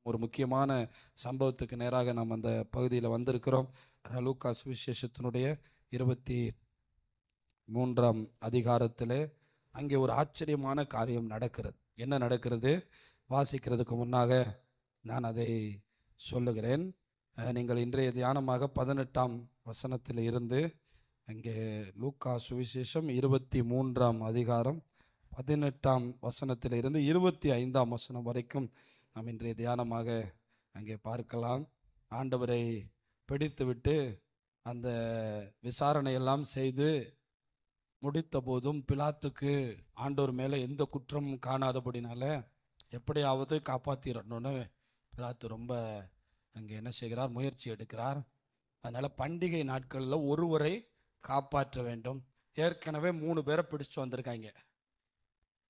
ஒரு முக்கியமான சம்பவத்துக்கு நேராக நாம் அந்த பகுதியில் வந்திருக்கிறோம். லூக்கா சுவிசேஷத்தினுடைய 23ஆம் அதிகாரத்தில் அங்கே ஒரு ஆச்சரியமான காரியம் நடக்கிறது. என்ன நடக்கிறது? வாசிக்கிறதுக்கு முன்னாக நான் அதை சொல்லுகிறேன். நீங்கள் இன்றைய தியானமாக 18ஆம் வசனத்தில் இருந்து அங்கே லூக்கா சுவிசேஷம் 23ஆம் அதிகாரம் 18ஆம் வசனத்தில் இருந்து 25ஆம் வசனம் வரைக்கும் நாம் இன்றைய தியானமாக அங்கே பார்க்கலாம். ஆண்டவரை பிடித்துவிட்டு அந்த விசாரணையெல்லாம் செய்து முடித்த போதும் பிலாத்துக்கு ஆண்டவர் மேலே எந்த குற்றமும் காணாதபடினால எப்படியாவது காப்பாற்றிடணும்னு பிலாத்து ரொம்ப அங்கே என்ன செய்கிறார்? முயற்சி எடுக்கிறார். அதனால் பண்டிகை நாட்களில் ஒருவரை காப்பாற்ற வேண்டும். ஏற்கனவே 3 பேரை பிடிச்சு வந்திருக்காங்க.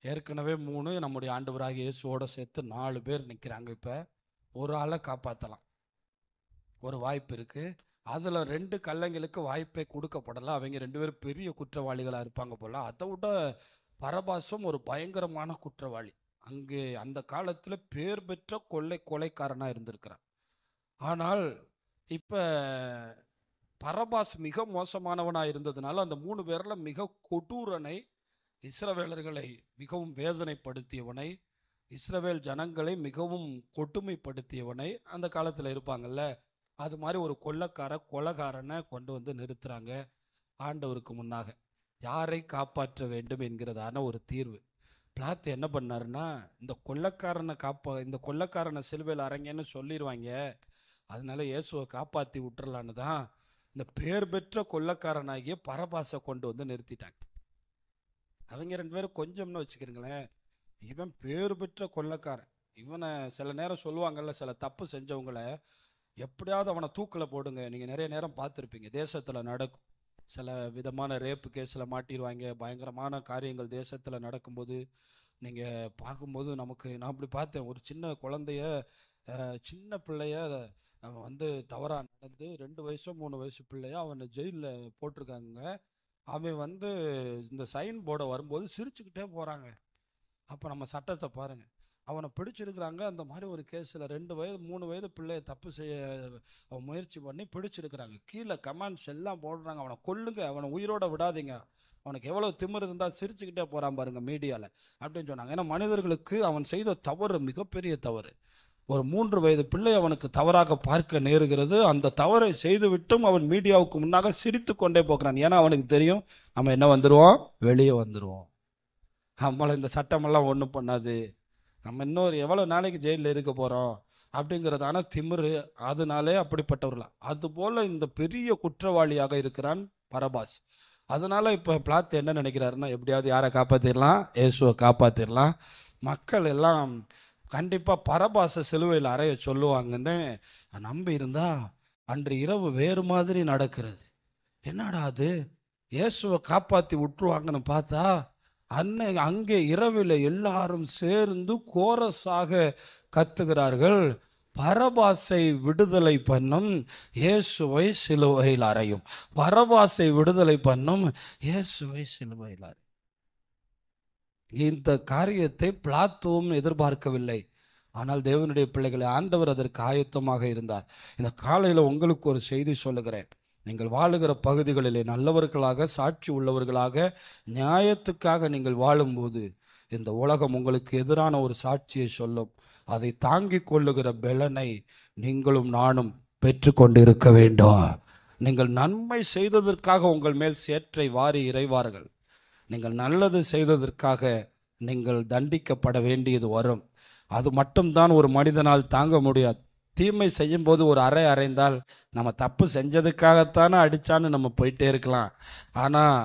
ஏற்கனவே 3, நம்முடைய ஆண்டவராக இயேசுவோட சேர்த்து 4 பேர் நிற்கிறாங்க. இப்போ ஒரு ஆளை காப்பாற்றலாம், ஒரு வாய்ப்பு இருக்குது. அதில் 2 கள்ளங்களுக்கு வாய்ப்பே கொடுக்கப்படலை. அவங்க 2 பேரும் பெரிய குற்றவாளிகளாக இருப்பாங்க போல். அதை விட பரபாசும் ஒரு பயங்கரமான குற்றவாளி. அங்கே அந்த காலத்தில் பேர் பெற்ற கொலைக்காரனாக இருந்திருக்கிறான். ஆனால் இப்போ பரபாஸ் மிக மோசமானவனாக இருந்ததுனால அந்த 3 பேரில் மிக கொடூரனை, இஸ்ரவேலர்களை மிகவும் வேதனைப்படுத்தியவனை, இஸ்ரவேல் ஜனங்களை மிகவும் கொடுமைப்படுத்தியவனை, அந்த காலத்தில் இருப்பாங்கல்ல, அது மாதிரி ஒரு கொலைகாரனை கொண்டு வந்து நிறுத்துறாங்க ஆண்டவருக்கு முன்னாக. யாரை காப்பாற்ற வேண்டும் என்கிறதான ஒரு தீர்வு. பிலாத்து என்ன பண்ணாருன்னா, இந்த கொள்ளைக்காரனை சிலுவையில் அறைங்கன்னு சொல்லிடுவாங்க, அதனால இயேசுவை காப்பாற்றி விட்டுறலான்னு தான் இந்த பேர் பெற்ற கொள்ளைக்காரனாகிய பரபாசை கொண்டு வந்து நிறுத்திட்டாங்க. அவங்க 2 பேரும் கொஞ்சம்னு வச்சுக்கிறீங்களேன், இவன் பேர் பெற்ற கொள்ளைக்காரன். இவனை சில நேரம் சொல்லுவாங்கல்ல, சில தப்பு செஞ்சவங்களை எப்படியாவது அவனை தூக்கில் போடுங்க. நீங்கள் நிறைய நேரம் பார்த்துருப்பீங்க, தேசத்தில் நடக்கும் சில விதமான ரேப்பு கேஸில் மாட்டிடுவாங்க. பயங்கரமான காரியங்கள் தேசத்தில் நடக்கும்போது நீங்கள் பார்க்கும்போது நான் அப்படி பார்த்தேன். ஒரு சின்ன குழந்தைய, சின்ன பிள்ளைய வந்து தவறாக நடந்து 2 வயசோ 3 வயசு பிள்ளைய அவனை ஜெயிலில் போட்டிருக்காங்க. அவன் வந்து இந்த சைன் போர்டை வரும்போது சிரிச்சுக்கிட்டே போகிறாங்க. அப்போ நம்ம சட்டத்தை பாருங்கள், அவனை பிடிச்சிருக்கிறாங்க. அந்த மாதிரி ஒரு கேஸில் 2 வயது 3 வயது பிள்ளையை தப்பு செய்ய அவன் முயற்சி பண்ணி பிடிச்சிருக்கிறாங்க. கீழே கமெண்ட்ஸ் எல்லாம் போடுறாங்க, அவனை கொல்லுங்க, அவனை உயிரோட விடாதீங்க, அவனுக்கு எவ்வளோ திமிர் இருந்தால் சிரிச்சுக்கிட்டே போகிறான் பாருங்க மீடியாவில் அப்படின்னு சொன்னாங்க. ஏன்னா மனிதர்களுக்கு அவன் செய்த தவறு மிகப்பெரிய தவறு. ஒரு 3 வயது பிள்ளை அவனுக்கு தவறாக பார்க்க நேருகிறது. அந்த தவறை செய்துவிட்டும் அவன் மீடியாவுக்கு முன்னாக சிரித்து கொண்டே போகிறான். ஏன்னா அவனுக்கு தெரியும், நம்ம என்ன வந்துடுவோம், வெளியே வந்துடுவோம், நம்மளை இந்த சட்டமெல்லாம் ஒன்றும் பண்ணாது, நம்ம இன்னொரு எவ்வளோ நாளைக்கு ஜெயிலில் இருக்க போகிறோம் அப்படிங்கிறதான திமிரு. அதனாலே அப்படிப்பட்டவர்களா. அதுபோல் இந்த பெரிய குற்றவாளியாக இருக்கிறான் பரபாஸ். அதனால் இப்போ பிலாத்து என்ன நினைக்கிறாருன்னா, எப்படியாவது யாரை காப்பாற்றிடலாம், இயேசுவை காப்பாற்றிடலாம். மக்கள் எல்லாம் கண்டிப்பாக பரபாசை சிலுவையில் அறைய சொல்லுவாங்கன்னு நம்பி இருந்தா அன்று இரவு வேறு மாதிரி நடக்கிறது. என்னடா அது, இயேசுவை காப்பாற்றி விட்டுருவாங்கன்னு பார்த்தா அங்கே இரவில் எல்லாரும் சேர்ந்து கோரஸாக கத்துகிறார்கள், பரபாசை விடுதலை பண்ணும், இயேசுவை சிலுவையில் அறையும். பரபாசை விடுதலை பண்ணும், இயேசுவை சிலுவையில் அறையும். இந்த காரியத்தை பிலாத்துவும் எதிர்பார்க்கவில்லை. ஆனால் தேவனுடைய பிள்ளைகளை, ஆண்டவர் அதற்கு ஆயத்தமாக இருந்தார். இந்த காலையில் உங்களுக்கு ஒரு செய்தி சொல்லுகிறேன். நீங்கள் வாழுகிற பகுதிகளிலே நல்லவர்களாக, சாட்சி உள்ளவர்களாக, நியாயத்துக்காக நீங்கள் வாழும்போது இந்த உலகம் உங்களுக்கு எதிரான ஒரு சாட்சியை சொல்லும். அதை தாங்கிக் கொள்ளுகிற பலனை நீங்களும் நானும் பெற்றுக்கொண்டு இருக்க வேண்டும். நீங்கள் நன்மை செய்ததற்காக உங்கள் மேல் சேற்றை வாரி இறைவார்கள். நீங்கள் நல்லது செய்ததற்காக நீங்கள் தண்டிக்கப்பட வேண்டியது வரும். அது மட்டும்தான் ஒரு மனிதனால் தாங்க முடியாது. தீமை செய்யும் போது ஒரு அறைந்தால் நம்ம தப்பு செஞ்சதுக்காகத்தானே அடித்தான்னு நம்ம போயிட்டே இருக்கலாம். ஆனால்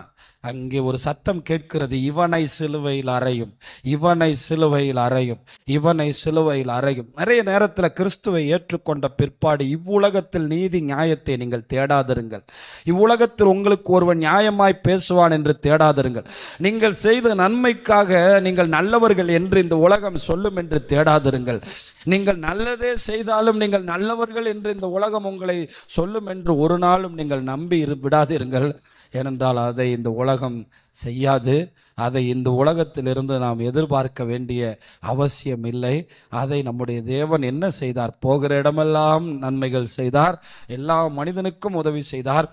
அங்கே ஒரு சத்தம் கேட்கிறது, இவனை சிலுவையில் அறையும், இவனை சிலுவையில் அறையும், இவனை சிலுவையில் அறையும். நிறைய நேரத்தில் கிறிஸ்துவை ஏற்றுக்கொண்ட பிற்பாடு இவ்வுலகத்தில் நீதி நியாயத்தை நீங்கள் தேடாதிருங்கள். இவ்வுலகத்தில் உங்களுக்கு ஒருவன் நியாயமாய் பேசுவான் என்று தேடாதிருங்கள். நீங்கள் செய்த நன்மைக்காக நீங்கள் நல்லவர்கள் என்று இந்த உலகம் சொல்லும் என்று தேடாதிருங்கள். நீங்கள் நல்லதே செய்தாலும் நீங்கள் நல்லவர்கள் என்று இந்த உலகம் உங்களை சொல்லும் என்று ஒரு நாளும் நீங்கள் நம்பி விடாதீர்கள். ஏனென்றால் அதை இந்த உலகம் செய்யாது. அதை இந்த உலகத்திலிருந்து நாம் எதிர்பார்க்க வேண்டிய அவசியம் இல்லை. அதை நம்முடைய தேவன் என்ன செய்தார்? போகிற இடமெல்லாம் நன்மைகள் செய்தார், எல்லா மனிதனுக்கும் உதவி செய்தார்.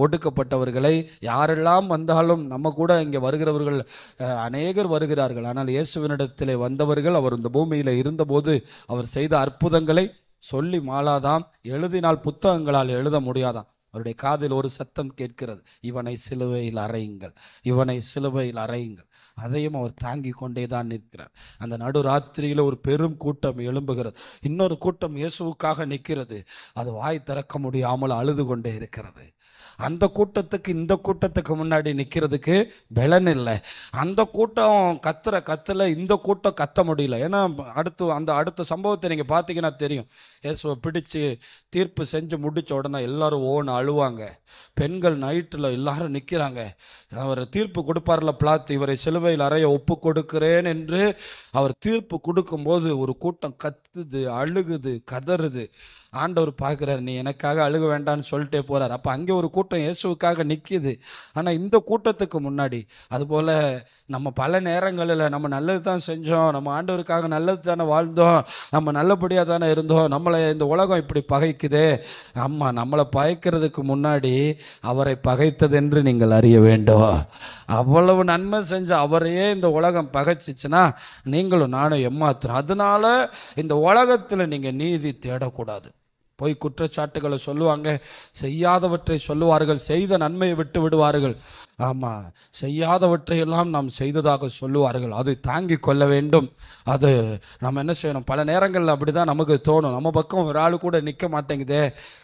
ஒடுக்கப்பட்டவர்களை யாரெல்லாம் வந்தாலும், நம்ம கூட இங்கே வருகிறவர்கள் அநேகர் வருகிறார்கள். ஆனால் இயேசுவினிடத்திலே வந்தவர்கள், அவர் இந்த பூமியில் இருந்தபோது அவர் செய்த அற்புதங்களை சொல்லி மாளாதாம், எழுதினால் புத்தகங்களால் எழுத முடியாதாம். அவருடைய காதில் ஒரு சத்தம் கேட்கிறது, இவனை சிலுவையில் அறையுங்கள், இவனை சிலுவையில் அறையுங்கள். அதையும் அவர் தாங்கி கொண்டே தான் நிற்கிறார். அந்த நடுராத்திரியில் ஒரு பெரும் கூட்டம் எழும்புகிறது. இன்னொரு கூட்டம் இயேசுவுக்காக நிற்கிறது. அது வாய் திறக்க முடியாமல் அழுது கொண்டே இருக்கிறது. அந்த கூட்டத்துக்கு இந்த கூட்டத்துக்கு முன்னாடி நிற்கிறதுக்கு பலன் இல்லை. அந்த கூட்டம் கத்துல இந்த கூட்டம் கத்த முடியல. ஏன்னா அடுத்த சம்பவத்தை நீங்கள் பார்த்தீங்கன்னா தெரியும். இயேசுவை பிடிச்சு தீர்ப்பு செஞ்சு முடிச்ச உடனே எல்லாரும் ஓன்னு அழுவாங்க. பெண்கள் நைட்டில் எல்லாரும் நிற்கிறாங்க. அவர் தீர்ப்பு கொடுப்பார்ல பிலாத்து, இவரை சிலுவையில் அறைய ஒப்பு கொடுக்கிறேன் என்று அவர் தீர்ப்பு கொடுக்கும்போது ஒரு கூட்டம் கத்துது, அழுகுது, கதறுது. ஆண்டவர் பார்க்குறாரு, நீ எனக்காக அழுக வேண்டான்னு சொல்லிட்டே போகிறார். அப்போ அங்கே ஒரு கூட்டம் இயேசுவுக்காக நிற்கிது. ஆனால் இந்த கூட்டத்துக்கு முன்னாடி அதுபோல் நம்ம பல நேரங்களில் நம்ம நல்லது தான் செஞ்சோம், நம்ம ஆண்டவருக்காக நல்லது தானே வாழ்ந்தோம், நம்ம நல்லபடியாக தானே இருந்தோம், நம்மளை இந்த உலகம் இப்படி பகைக்குதே. ஆமாம், நம்மளை பகைக்கிறதுக்கு முன்னாடி அவரை பகைத்தது என்று நீங்கள் அறிய வேண்டும். அவ்வளவு நன்மை செஞ்ச அவரையே இந்த உலகம் பகைச்சிச்சுன்னா நீங்களும் நானும் ஏமாத்துறோம். அதனால இந்த உலகத்தில் நீங்கள் நீதி தேடக்கூடாது. போய் குற்றச்சாட்டுகளை சொல்லுவாங்க, செய்யாதவற்றை சொல்லுவார்கள், செய்த நன்மையை விட்டு விடுவார்கள். ஆமாம், செய்யாதவற்றையெல்லாம் நாம் செய்ததாக சொல்லுவார்கள். அதை தாங்கி கொள்ள வேண்டும். அது நம்ம என்ன செய்யணும்? பல நேரங்களில் அப்படி தான் நமக்கு தோணும், நம்ம பக்கம் ஒரு ஆள் கூட நிற்க மாட்டேங்குதே,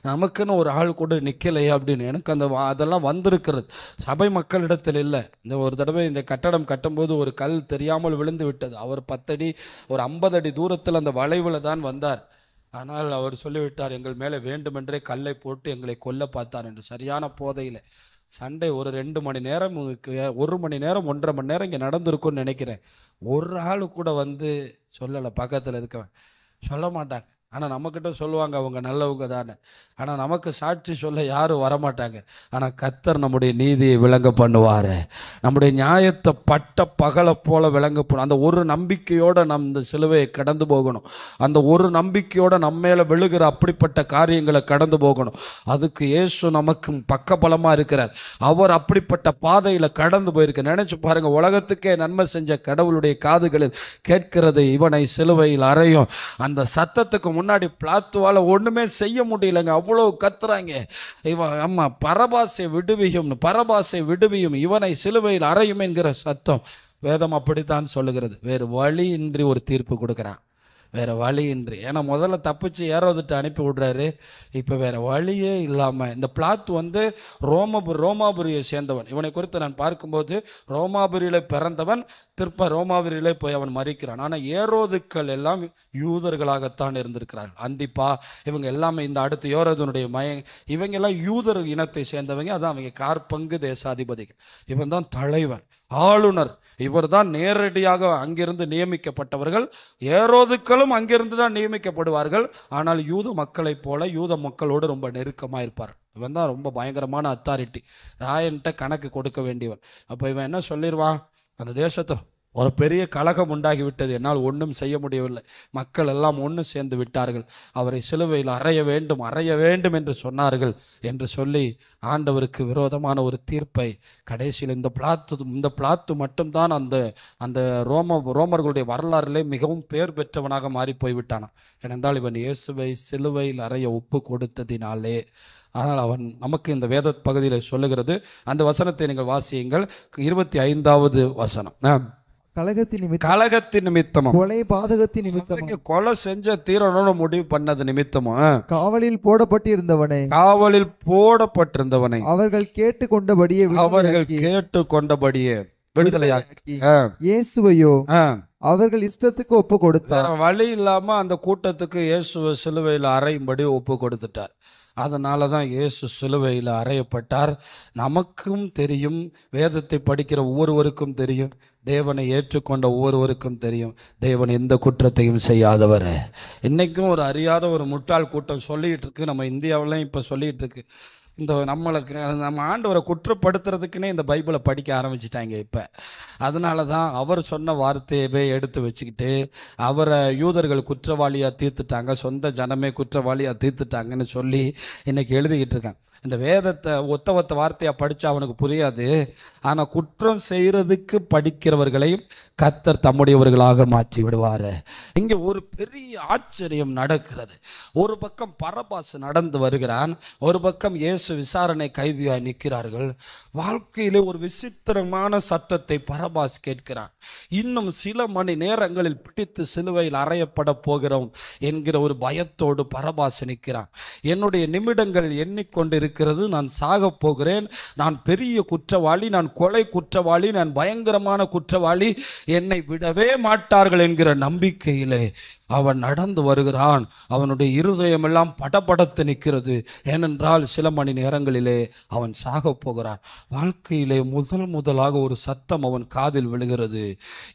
நமக்குன்னு ஒரு ஆள் கூட நிற்கலையே அப்படின்னு. எனக்கு அதெல்லாம் வந்திருக்கிறது. சபை மக்களிடத்தில் இல்லை. இந்த ஒரு தடவை இந்த கட்டடம் கட்டும்போது ஒரு கல் தெரியாமல் விழுந்து விட்டது. அவர் 10 அடி, ஒரு 50 அடி தூரத்தில் அந்த வளைவில் தான் வந்தார். ஆனால் அவர் சொல்லிவிட்டார், எங்கள் மேலே வேண்டுமென்றே கல்லை போட்டு எங்களை கொல்ல பார்த்தார் என்று. சரியான போதையில் சண்டை. ஒரு 2 மணி நேரம், 1 மணி நேரம், 1.5 மணி நேரம் இங்கே நடந்திருக்கும்னு நினைக்கிறேன். ஒரு ஆள் கூட வந்து சொல்லலை. பக்கத்தில் இருக்கவன் சொல்ல மாட்டாங்க. ஆனால் நம்மக்கிட்ட சொல்லுவாங்க அவங்க நல்லவங்க தானே. ஆனால் நமக்கு சாட்சி சொல்ல யாரும் வரமாட்டாங்க. ஆனால் கர்த்தர் நம்முடைய நீதியை விளங்க பண்ணுவார். நம்முடைய நியாயத்தை பட்ட பகலை போல விளங்க போகணும். அந்த ஒரு நம்பிக்கையோடு நம் இந்த சிலுவையை கடந்து போகணும். அந்த ஒரு நம்பிக்கையோடு நம்ம மேலே விழுகிற அப்படிப்பட்ட காரியங்களை கடந்து போகணும். அதுக்கு இயேசு நமக்கு பக்கபலமாக இருக்கிறார். அவர் அப்படிப்பட்ட பாதையில் கடந்து போயிருக்க. நினைச்சு பாருங்க, உலகத்துக்கே நன்மை செஞ்ச கடவுளுடைய காதுகளில் கேட்கிறது, இவனை சிலுவையில் அறையும். அந்த சத்தத்துக்கு முன்னாடி பிலாத்துவால ஒண்ணுமே செய்ய முடியலங்க. அவ்வளவு கத்துறாங்க, அம்மா பரபாசை விடுவியும், இவனை சிலுவையில் அறையும் என்கிற சத்தம். வேதம் அப்படித்தான் சொல்லுகிறது. வேறு வழியின்றி ஒரு தீர்ப்பு கொடுக்கிறான். வேறு வழியின்றி. ஏன்னா முதல்ல தப்பிச்சு ஏரோதுட்டு அனுப்பி விடுறாரு. இப்போ வேறு வழியே இல்லாமல் இந்த பிலாத்து வந்து ரோமாபுரியை சேர்ந்தவன். இவனை குறித்து நான் பார்க்கும்போது ரோமாபுரியில் பிறந்தவன், திருப்ப ரோமாபுரியிலே போய் அவன் மறிக்கிறான். ஆனால் ஏரோதுக்கள் எல்லாம் யூதர்களாகத்தான் இருந்திருக்கிறார்கள். அந்திப்பா இவங்க எல்லாமே இந்த அடுத்து ஏரோதனுடைய இவங்க எல்லாம் யூதர் இனத்தை சேர்ந்தவங்க. அதான் அவங்க காற்பங்கு தேசாதிபதிகள். இவன் தான் தலைவன், ஆளுநர். இவர் தான் நேரடியாக அங்கிருந்து நியமிக்கப்பட்டவர்கள். ஏரோதுக்களும் அங்கிருந்து தான் நியமிக்கப்படுவார்கள். ஆனால் யூத மக்களைப் போல யூத மக்களோடு ரொம்ப நெருக்கமாக இருப்பார். இவன் தான் ரொம்ப பயங்கரமான அத்தாரிட்டி. ராயன்ட்ட கணக்கு கொடுக்க வேண்டியவன். அப்போ இவன் என்ன சொல்லிடுவான்? அந்த தேசத்தை ஒரு பெரிய கலகம் உண்டாகிவிட்டது, என்னால் ஒன்றும் செய்ய முடியவில்லை, மக்கள் எல்லாம் ஒன்று சேர்ந்து விட்டார்கள், அவரை சிலுவையில் அறைய வேண்டும் என்று சொன்னார்கள் என்று சொல்லி ஆண்டவருக்கு விரோதமான ஒரு தீர்ப்பை கடைசியில் இந்த பிலாத்து மட்டும்தான் அந்த ரோமர்களுடைய வரலாறிலே மிகவும் பேர் பெற்றவனாக மாறி போய்விட்டானான். ஏனென்றால் இவன் இயேசுவை சிலுவையில் அறைய ஒப்பு கொடுத்ததினாலே. ஆனால் அவன் நமக்கு இந்த வேத பகுதியில் சொல்லுகிறது. அந்த வசனத்தை நீங்கள் வாசியுங்கள். 25வது வசனம். கலகத்தின் நிமித்தமும் கொலை பாதகத்தின் நிமித்தமும் கொலை செஞ்ச தீரனோட முடிவு பண்ணது நிமித்தமும் காவலில் போடப்பட்டிருந்தவனை அவர்கள் கேட்டுக்கொண்டபடியே விடுதலையாக்கி இயேசுவையோ அவர்கள் இஷ்டத்துக்கு ஒப்பு கொடுத்தார். வழி இல்லாம அந்த கூட்டத்துக்கு இயேசுவை சிலுவையில் அறையும்படி ஒப்பு கொடுத்துட்டார். அதனால தான் இயேசு சிலுவையில் அறையப்பட்டார். நமக்கும் தெரியும், வேதத்தை படிக்கிற ஒவ்வொருவருக்கும் தெரியும், தேவனை ஏற்றுக்கொண்ட ஒவ்வொருவருக்கும் தெரியும், தேவன் எந்த குற்றத்தையும் செய்யாதவர். இன்றைக்கும் ஒரு அறியாத ஒரு முட்டாள் கூட்டம் சொல்லிகிட்டு இருக்கு, நம்ம இந்தியாவிலையும் இப்போ சொல்லிகிட்டு இருக்கு. இந்த நம்ம ஆண்டவரை குற்றப்படுத்துறதுக்குன்னே இந்த பைபிளை படிக்க ஆரம்பிச்சிட்டாங்க இப்போ. அதனால தான் அவர் சொன்ன வார்த்தையவே எடுத்து வச்சுக்கிட்டு அவரை யூதர்கள் குற்றவாளியாக தீர்த்துட்டாங்க, சொந்த ஜனமே குற்றவாளியாக தீர்த்துட்டாங்கன்னு சொல்லி இன்னைக்கு எழுதிக்கிட்டு இருக்காங்க. இந்த வேதத்தை ஒத்த வார்த்தையாக படித்தா அவனுக்கு புரியாது. ஆனால் குற்றம் செய்கிறதுக்கு படிக்கிறவர்களை கர்த்தர் தம்முடையவர்களாக மாற்றி விடுவார். இங்கே ஒரு பெரிய ஆச்சரியம் நடக்கிறது. ஒரு பக்கம் பரபாஸ் நடந்து வருகிறான், ஒரு பக்கம் இயேசு விசாரணை கைதியாய் நிற்கிறார்கள். வாழ்க்கையிலே ஒரு விசித்திரமான சத்தத்தை பரபாஸ் கேட்கிறான். இன்னும் சில மணி நேரங்களில் பிடித்து சிலுவையில் அறையப்பட போகிறோம் என்கிற ஒரு பயத்தோடு பரபாஸ் நிற்கிறான். என்னுடைய நிமிடங்கள் எண்ணிக்கொண்டிருக்கிறது, நான் சாக போகிறேன், நான் பெரிய குற்றவாளி, நான் கொலை குற்றவாளி, நான் பயங்கரமான குற்றவாளி, என்னை விடவே மாட்டார்கள் என்கிற நம்பிக்கையிலே அவன் நடந்து வருகிறான். அவனுடைய இருதயமெல்லாம் படபடத்து நிற்கிறது. ஏனென்றால் சில மணி நேரங்களிலே அவன் சாக போகிறான். வாழ்க்கையிலே முதலாக ஒரு சத்தம் அவன் காதில் விழுகிறது,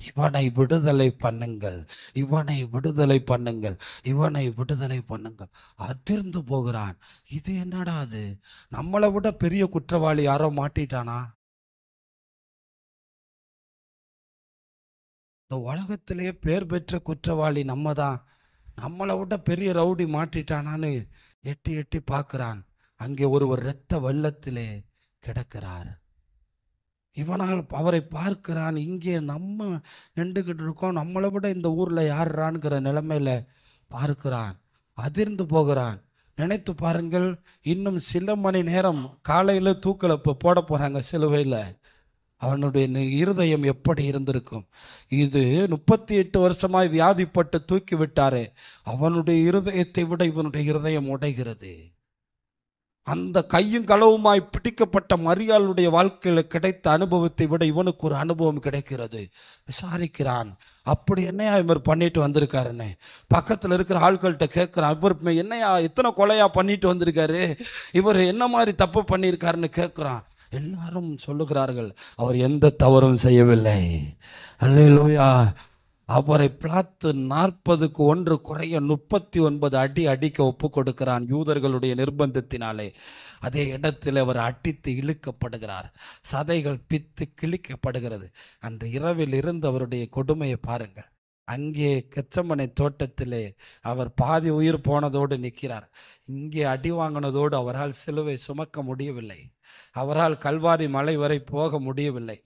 இவனை விடுதலை பண்ணுங்கள், இவனை விடுதலை பண்ணுங்கள், இவனை விடுதலை பண்ணுங்கள். அதிர்ந்து போகிறான். இது என்னடா அது, நம்மளை விட பெரிய குற்றவாளி யாரோ மாட்டிட்டானா? இந்த உலகத்திலே பேர் பெற்ற குற்றவாளி நம்ம தான், நம்மளை விட பெரிய ரவுடி மாட்டிட்டானான்னு எட்டி எட்டி பார்க்கிறான். அங்கே ஒருவர் இரத்த வெள்ளத்திலே கிடக்கிறார். இவனால் அவரை பார்க்கிறான். இங்கே நம்ம நின்றுக்கிட்டு இருக்கோம், நம்மளை விட இந்த ஊரில் யாருறான்ங்கிற நிலைமையில பார்க்கிறான். அதிர்ந்து போகிறான். நினைத்து பாருங்கள், இன்னும் சில மணி நேரம் காலையில் தூக்கலை போட போகிறாங்க சிலுவையில். அவனுடைய இருதயம் எப்படி இருந்திருக்கும்? இது 38 வருஷமாய் வியாதிப்பட்டு தூக்கி விட்டாரே, அவனுடைய இருதயத்தை விட இவனுடைய இருதயம் உடைகிறது. அந்த கையும் களவுமாய் பிடிக்கப்பட்ட மரியாளுடைய வாழ்க்கையில் கிடைத்த அனுபவத்தை விட இவனுக்கு ஒரு அனுபவம் கிடைக்கிறது. விசாரிக்கிறான், அப்படி என்னையா இவர் பண்ணிட்டு வந்திருக்காருன்னு பக்கத்தில் இருக்கிற ஆட்கள்கிட்ட கேட்குறான். இவர் என்னையா இத்தனை கொலையா பண்ணிட்டு வந்திருக்காரு, இவர் என்ன மாதிரி தப்பு பண்ணியிருக்காருன்னு கேட்குறான். எல்லாரும் சொல்லுகிறார்கள், அவர் எந்த தவறும் செய்யவில்லை. அல்லேலூயா. அவரை பார்த்து 40க்கு 1 குறைய 39 அடி அடிக்க ஒப்பு கொடுக்கிறான் யூதர்களுடைய நிர்பந்தத்தினாலே. அதே இடத்தில் அவர் அடித்து இழுக்கப்படுகிறார், சதைகள் பித்து கிழிக்கப்படுகிறது. அன்று இரவில் இருந்து அவருடைய கொடுமையை பாருங்கள். அங்கே கெச்சமனை தோட்டத்திலே அவர் பாதி உயிர் போனதோடு நிற்கிறார். இங்கே அடி வாங்கினதோடு அவரால் சிலுவை சுமக்க முடியவில்லை, அவரால் கல்வாரி மலை வரை போக முடியவில்லை.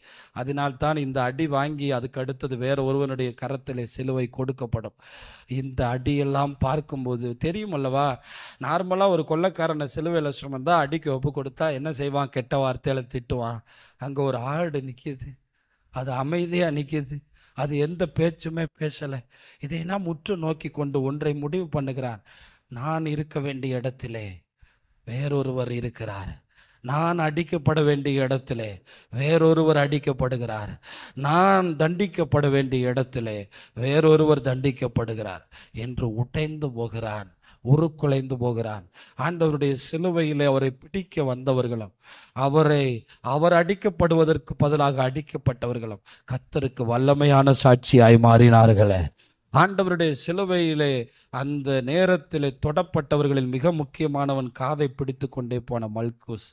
அதனால்தான் இந்த அடி வாங்கி அதுக்கு அடுத்தது வேற ஒருவனுடைய கரத்திலே சிலுவை கொடுக்கப்படும். இந்த அடியெல்லாம் பார்க்கும்போது தெரியும் அல்லவா, நார்மலாக ஒரு கொள்ளைக்காரனை சிலுவையில் சுமந்தா அடிக்கு ஒப்பு கொடுத்தா என்ன செய்வான்? கெட்ட வார்த்தையில திட்டுவான். அங்கே ஒரு ஆடு நிற்கிது, அது அமைதியாக நிற்கிது, அது எந்த பேச்சுமே பேசலை. இதையெல்லாம் முற்று நோக்கி கொண்டு ஒன்றை முடிவு பண்ணுகிறான், நான் இருக்க வேண்டிய இடத்திலே வேறொருவர் இருக்கிறார், நான் அடிக்கப்பட வேண்டிய இடத்திலே வேறொருவர் அடிக்கப்படுகிறார், நான் தண்டிக்கப்பட வேண்டிய இடத்திலே வேறொருவர் தண்டிக்கப்படுகிறார் என்று உடைந்து போகிறான், உருக்குலைந்து போகிறான். ஆண்டவருடைய சிலுவையிலே அவரை பிடிக்க வந்தவர்களும் அவர் அடிக்கப்படுவதற்கு பதிலாக அடிக்கப்பட்டவர்களும் கர்த்தருக்கு வல்லமையான சாட்சியாய் மாறினார்களே. ஆண்டவருடைய சிலுவையிலே அந்த நேரத்தில் தொடப்பட்டவர்களில் மிக முக்கியமானவன் காதை பிடித்து கொண்டே போன மல்குஸ்.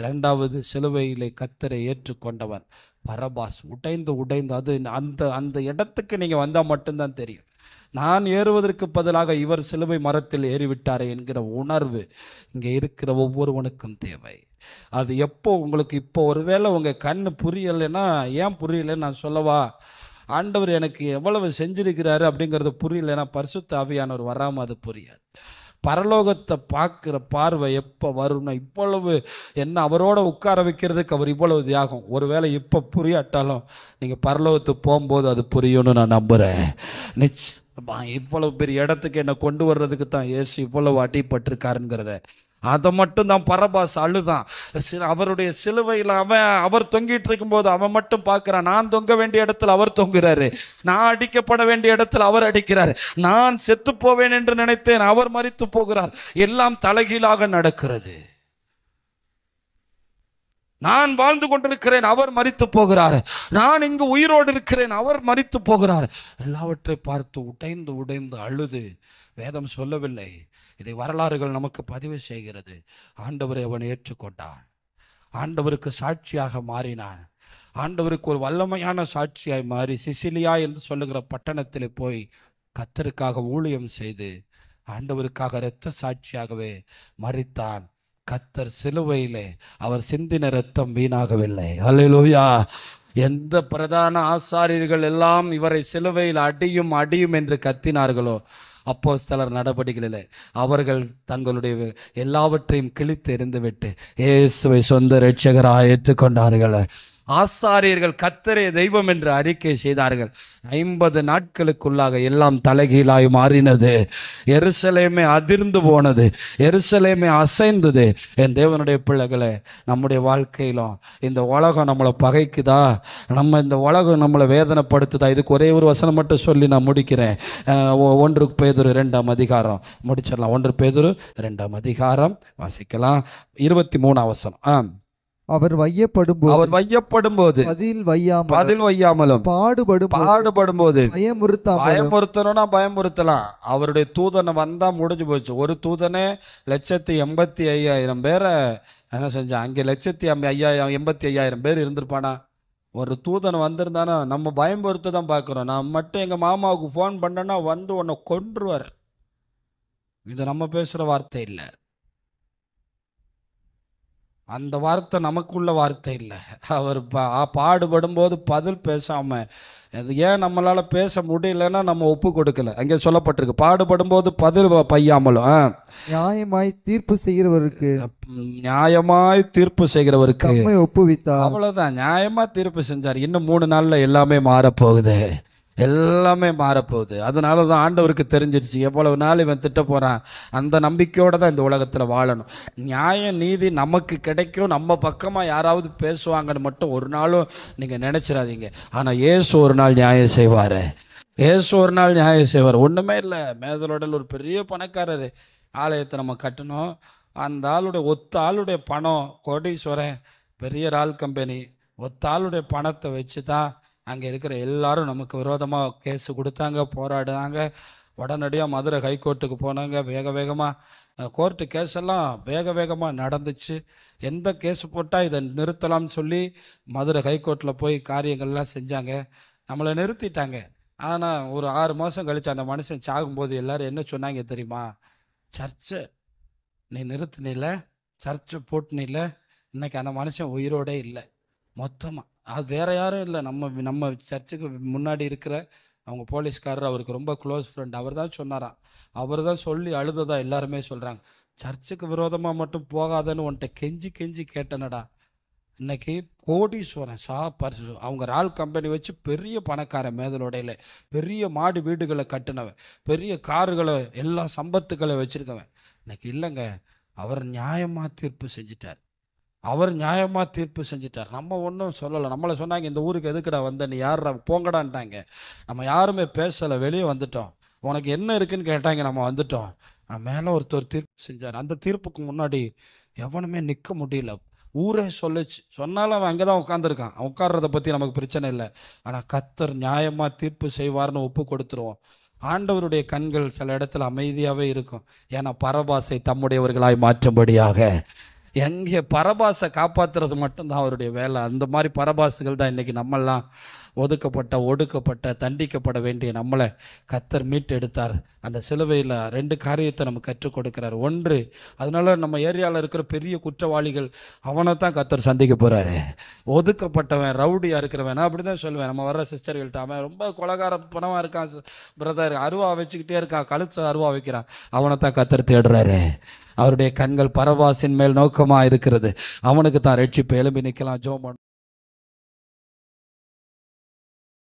2வது சிலுவையிலே கர்த்தரை ஏற்றுக்கொண்டவன் பரபாஸ். உடைந்து அது அந்த இடத்துக்கு நீங்கள் வந்தால் மட்டும்தான் தெரியும். நான் ஏறுவதற்கு பதிலாக இவர் சிலுவை மரத்தில் ஏறிவிட்டாரே என்கிற உணர்வு இங்கே இருக்கிற ஒவ்வொருவனுக்கும் தேவை. அது எப்போ உங்களுக்கு இப்போ ஒருவேளை உங்கள் கண்ணு புரியலைன்னா, ஏன் புரியலைன்னு நான் சொல்லவா, ஆண்டவர் எனக்கு எவ்வளவு செஞ்சிருக்கிறாரு அப்படிங்கிறது புரியலைன்னா பரிசுத்த ஆவியானவர் வராமல் அது புரியாது. பரலோகத்தை பார்க்குற பார்வை எப்போ வரும்னா, இவ்வளவு என்ன அவரோட உட்கார வைக்கிறதுக்கு அவர் இவ்வளவு தியாகம். ஒருவேளை இப்போ புரியாட்டாலும் நீங்கள் பரலோகத்துக்கு போகும்போது அது புரியும்னு நான் நம்புகிறேன். இவ்வளவு பெரிய இடத்துக்கு என்னை கொண்டு வர்றதுக்கு தான் இயேசு இவ்வளவு அடிபட்டிருக்காருங்கிறத, அதை மட்டும் தான் பரபாஸ் அழுதான். அவருடைய சிலுவையில் அவர் தொங்கிட்டு இருக்கும்போது அவன் மட்டும் பார்க்கிறான். நான் தொங்க வேண்டிய இடத்துல அவர் தொங்குறாரு, நான் அடிக்கப்பட வேண்டிய இடத்துல அவர் அடிக்கிறார். நான் செத்து போவேன் என்று நினைத்தேன், அவர் மரித்து போகிறார். எல்லாம் தலைகீழாக நடக்கிறது. நான் வாழ்ந்து கொண்டிருக்கிறேன், அவர் மரித்து போகிறார். நான் இங்கு உயிரோடு இருக்கிறேன், அவர் மரித்து போகிறார். எல்லாவற்றை பார்த்து உடைந்து உடைந்து அழுது, வேதம் சொல்லவில்லை, இதை வரலாறுகள் நமக்கு பதிவு செய்கிறது, ஆண்டவரை அவன் ஏற்றுக்கொண்டான். ஆண்டவருக்கு சாட்சியாக மாறினான். ஆண்டவருக்கு ஒரு வல்லமையான சாட்சியாய் மாறி சிசிலியா என்று சொல்லுகிற பட்டணத்தில் போய் கர்த்தருக்காக ஊழியம் செய்து ஆண்டவருக்காக இரத்த சாட்சியாகவே மரித்தான். கர்த்தர் சிலுவையிலே அவர் சிந்தின இரத்தம் வீணாகவில்லை. அல்லேலூயா. எந்த பிரதான ஆசாரியர்கள் எல்லாம் இவரை சிலுவையில் அடியும் அடியும் என்று கத்தினார்களோ, அப்போஸ்தலர் நடபடிகளிலே அவர்கள் தங்களுடைய எல்லாவற்றையும் கிழித்து எறிந்துவிட்டு இயேசுவை சொந்த இரட்சகராய் ஏற்றுக்கொண்டார்கள். ஆசாரியர்கள் கர்த்தரே தெய்வம் என்று அறிக்கை செய்தார்கள். 50 நாட்களுக்குள்ளாக எல்லாம் தலைகீழாய் மாறினது. எருசலேமே அதிர்ந்து போனது, எருசலேமே அசைந்தது. என் தேவனுடைய பிள்ளைகளே, நம்முடைய வாழ்க்கையிலும் இந்த உலகம் நம்மளை பகைக்குதா, இந்த உலகம் நம்மளை வேதனைப்படுத்துதா? இதுக்கு ஒரே ஒரு வசனம் மட்டும் சொல்லி நான் முடிக்கிறேன். 1 பேதுரு 2ஆம் அதிகாரம் முடிச்சிடலாம். 1 பேதுரு 2ஆம் அதிகாரம் வாசிக்கலாம். 23ஆம் வசனம். அவர் வையப்படும் போது பதில் வையாமலும் பாடுபடும் போது பயமுறுத்தலாம். அவருடைய தூதனை வந்தா முடிஞ்சு போச்சு. ஒரு தூதனே 185,000 பேரை என்ன செஞ்சான்? அங்கே 185,000 பேர் இருந்திருப்பானா? ஒரு தூதன் வந்திருந்தானா? நம்ம பயமுறுத்த தான் பார்க்குறோம். நான் மட்டும் எங்கள் மாமாவுக்கு ஃபோன் பண்ணேன்னா வந்து உன்னை கொன்றுவார். இது நம்ம பேசுகிற வார்த்தை இல்லை, அந்த வார்த்தை நமக்குள்ள வார்த்தை இல்லை. அவர் பாடுபடும் போது பதில் பேசாம, அது ஏன் நம்மளால பேச முடியலன்னா நம்ம ஒப்பு கொடுக்கல. அங்கே சொல்லப்பட்டிருக்கு, பாடுபடும் போது பதில் பையாமலும் நியாயமாய் தீர்ப்பு செய்கிறவருக்கு ஒப்புவித்தார். அவ்வளவுதான், நியாயமா தீர்ப்பு செஞ்சார். இன்னும் 3 நாள்ல எல்லாமே மாறப்போகுது, எல்லாமே மாறப்போகுது. அதனால தான் ஆண்டவருக்கு தெரிஞ்சிருச்சு, எவ்வளவு நாள் இவன் திட்ட போகிறான். அந்த நம்பிக்கையோடு தான் இந்த உலகத்தில் வாழணும். நியாய நீதி நமக்கு கிடைக்கும், நம்ம பக்கமாக யாராவது பேசுவாங்கன்னு மட்டும் ஒரு நாளும் நீங்கள் நினச்சிடாதீங்க. ஆனால் இயேசு ஒரு நாள் நியாயம் செய்வார், இயேசு ஒரு நாள் நியாயம் செய்வார். ஒன்றுமே இல்லை, மேதலோடல் ஒரு பெரிய பணக்காரர், ஆலயத்தை நம்ம கட்டணும். அந்த ஒத்த ஆளுடைய பணம், கோடீஸ்வரன், பெரிய ரால் கம்பெனி, ஒத்த ஆளுடைய பணத்தை வச்சு தான் அங்கே இருக்கிற எல்லாரும் நமக்கு விரோதமாக கேஸு கொடுத்தாங்க, போராடினாங்க. உடனடியாக மதுரை ஹைகோர்ட்டுக்கு போனாங்க. வேகமாக கோர்ட்டு கேஸெல்லாம் வேகமாக நடந்துச்சு. எந்த கேஸு போட்டால் இதை நிறுத்தலாம்னு சொல்லி மதுரை ஹைகோர்ட்டில் போய் காரியங்கள்லாம் செஞ்சாங்க. நம்மளை நிறுத்திட்டாங்க. ஆனால் ஒரு 6 மாதம் கழித்து அந்த மனுஷன் சாகும்போது எல்லோரும் என்ன சொன்னாங்க தெரியுமா? சர்ச்சை நீ நிறுத்தினில்ல, சர்ச்சை போட்டுனில்ல, இன்னைக்கு அந்த மனுஷன் உயிரோடே இல்லை. மொத்தமாக அது வேற யாரும் இல்லை, நம்ம சர்ச்சுக்கு முன்னாடி இருக்கிற அவங்க போலீஸ்காரர், அவருக்கு ரொம்ப க்ளோஸ் ஃப்ரெண்ட், அவர் தான் சொன்னாராம். அவர் தான் சொல்லி அழுததா எல்லாருமே சொல்கிறாங்க. சர்ச்சுக்கு விரோதமாக மட்டும் போகாதன்னு உன்கிட்ட கெஞ்சி கேட்டனடா. இன்னைக்கு கோடீஸ்வரன் அவங்க ரால் கம்பெனி வச்சு பெரிய பணக்காரன், மேதலோடையில் பெரிய மாடி வீடுகளை கட்டினவன், பெரிய காருகளை, எல்லா சம்பத்துக்களை வச்சுருக்கவன். இன்னைக்கு இல்லைங்க, அவர் நியாயமாக தீர்ப்பு செஞ்சிட்டார், அவர் நியாயமாக தீர்ப்பு செஞ்சிட்டார். நம்ம ஒன்றும் சொல்லலை. நம்மளை சொன்னாங்க, இந்த ஊருக்கு எதுக்குடா வந்த, நீ யாரா போங்கடான்ட்டாங்க. நம்ம யாருமே பேசலை, வெளியே வந்துட்டோம். உனக்கு என்ன இருக்குன்னு கேட்டாங்க, நம்ம வந்துட்டோம். மேலே ஒருத்தர் தீர்ப்பு செஞ்சார். அந்த தீர்ப்புக்கு முன்னாடி எவனுமே நிற்க முடியல. ஊரே சொல்லிச்சு, சொன்னாலும் அவன் அங்கே தான் உட்காந்துருக்கான். அவன் உட்கார்றதை பற்றி நமக்கு பிரச்சனை இல்லை. ஆனால் கர்த்தர் நியாயமாக தீர்ப்பு செய்வார்னு ஒப்பு கொடுத்துருவோம். ஆண்டவருடைய கண்கள் சில இடத்துல அமைதியாகவே இருக்கும். ஏன்னா பரபாசை தம்முடையவர்களாய் மாற்றும்படியாக. எங்கே பரபாசை காப்பாற்றுறது மட்டும்தான் அவருடைய வேலை. அந்த மாதிரி பரபாசுகள் தான் இன்றைக்கி நம்மெல்லாம் ஒடுக்கப்பட்ட தண்டிக்கப்பட வேண்டிய நம்மளை கர்த்தர் மீட்டு எடுத்தார். அந்த சிலுவையில் 2 காரியத்தை நம்ம கற்றுக் கொடுக்குறாரு. ஒன்று, அதனால நம்ம ஏரியாவில் இருக்கிற பெரிய குற்றவாளிகள் அவனை தான் கர்த்தர் சந்திக்க போகிறாரு. ஒதுக்கப்பட்டவன், ரவுடியாக இருக்கிறவன், நான் அப்படி தான் சொல்லுவேன். நம்ம வர்ற சிஸ்டர்கள்ட்ட, அவன் ரொம்ப கொலகார பணமாக இருக்கான் பிரதர், அருவா வச்சுக்கிட்டே இருக்கான், கழுத்து அருவா வைக்கிறான், அவனை தான் கர்த்தர் தேடுறாரு. அவருடைய கண்கள் பரபாசின் மேல் நோக்கமாக இருக்கிறது. அவனுக்கு தான் ரட்சிப்பு. எழும்பி நிற்கலாம், ஜெபம்